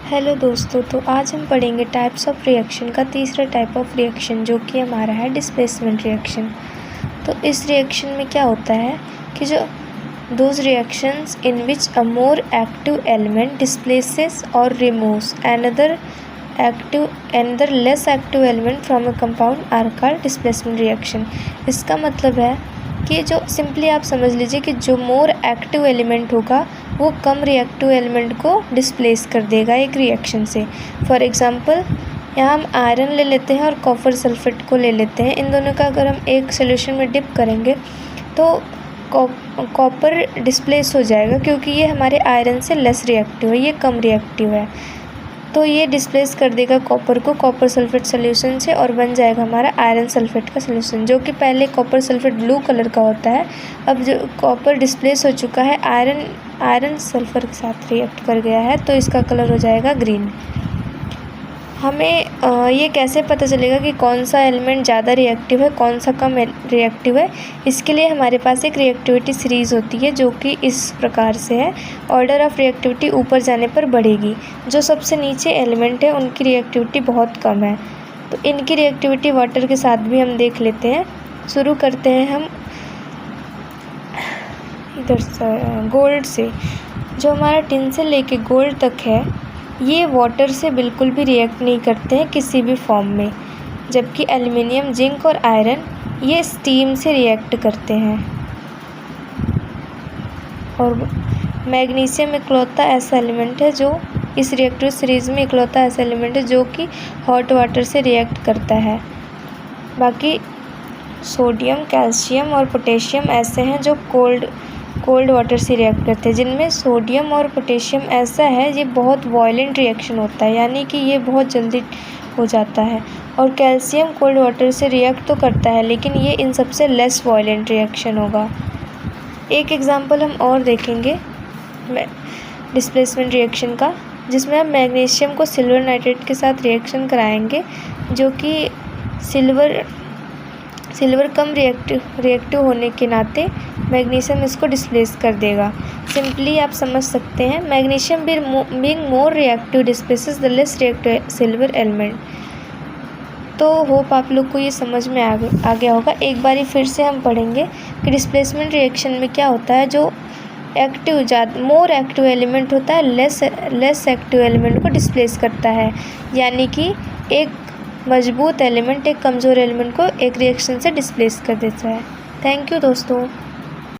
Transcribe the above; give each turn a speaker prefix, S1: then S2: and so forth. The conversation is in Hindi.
S1: हेलो दोस्तों, तो आज हम पढ़ेंगे टाइप्स ऑफ रिएक्शन का तीसरा टाइप ऑफ रिएक्शन जो कि हमारा है डिस्प्लेसमेंट रिएक्शन। तो इस रिएक्शन में क्या होता है कि जो those reactions in which a more active element displaces और removes another less active element from a compound are called displacement reaction. इसका मतलब है कि जो सिंपली आप समझ लीजिए कि जो मोर एक्टिव एलिमेंट होगा वो कम रिएक्टिव एलिमेंट को डिस्प्लेस कर देगा एक रिएक्शन से। फॉर एग्ज़ाम्पल यहाँ हम आयरन ले लेते हैं और कॉपर सल्फेट को ले लेते हैं। इन दोनों का अगर हम एक सोल्यूशन में डिप करेंगे तो कॉपर डिस्प्लेस हो जाएगा क्योंकि ये हमारे आयरन से लेस रिएक्टिव है, ये कम रिएक्टिव है। तो ये डिस्प्लेस कर देगा कॉपर को कॉपर सल्फेट सोल्यूशन से और बन जाएगा हमारा आयरन सल्फेट का सोल्यूशन, जो कि पहले कॉपर सल्फेट ब्लू कलर का होता है। अब जो कॉपर डिस्प्लेस हो चुका है आयरन सल्फर के साथ रिएक्ट कर गया है तो इसका कलर हो जाएगा ग्रीन। हमें ये कैसे पता चलेगा कि कौन सा एलिमेंट ज़्यादा रिएक्टिव है कौन सा कम रिएक्टिव है? इसके लिए हमारे पास एक रिएक्टिविटी सीरीज़ होती है जो कि इस प्रकार से है। ऑर्डर ऑफ रिएक्टिविटी ऊपर जाने पर बढ़ेगी। जो सबसे नीचे एलिमेंट है उनकी रिएक्टिविटी बहुत कम है, तो इनकी रिएक्टिविटी वाटर के साथ भी हम देख लेते हैं। शुरू करते हैं हम इधर से गोल्ड से। जो हमारा टिन से लेके गोल्ड तक है ये वाटर से बिल्कुल भी रिएक्ट नहीं करते हैं किसी भी फॉर्म में, जबकि एल्युमिनियम, जिंक और आयरन ये स्टीम से रिएक्ट करते हैं। और मैग्नीशियम इकलौता ऐसा एलिमेंट है जो इस रिएक्टिव सीरीज़ में इकलौता ऐसा एलिमेंट है जो कि हॉट वाटर से रिएक्ट करता है। बाकी सोडियम, कैल्शियम और पोटेशियम ऐसे हैं जो कोल्ड वाटर से रिएक्ट करते हैं। जिनमें सोडियम और पोटेशियम ऐसा है ये बहुत वॉयलेंट रिएक्शन होता है, यानी कि ये बहुत जल्दी हो जाता है। और कैल्शियम कोल्ड वाटर से रिएक्ट तो करता है लेकिन ये इन सबसे लेस वॉयलेंट रिएक्शन होगा। एक एग्जांपल हम और देखेंगे डिस्प्लेसमेंट रिएक्शन का, जिसमें हम मैग्नीशियम को सिल्वर नाइट्रेट के साथ रिएक्शन कराएंगे, जो कि सिल्वर कम रिएक्टिव होने के नाते मैग्नीशियम इसको डिस्प्लेस कर देगा। सिंपली आप समझ सकते हैं magnesium being more reactive displaces the less reactive silver element. तो होप आप लोग को ये समझ में आ गया होगा। एक बारी फिर से हम पढ़ेंगे कि डिस्प्लेसमेंट रिएक्शन में क्या होता है। जो मोर एक्टिव एलिमेंट होता है लेस एक्टिव एलिमेंट को डिस्प्लेस करता है, यानी कि एक मजबूत एलिमेंट एक कमज़ोर एलिमेंट को एक रिएक्शन से डिस्प्लेस कर देता है। थैंक यू दोस्तों।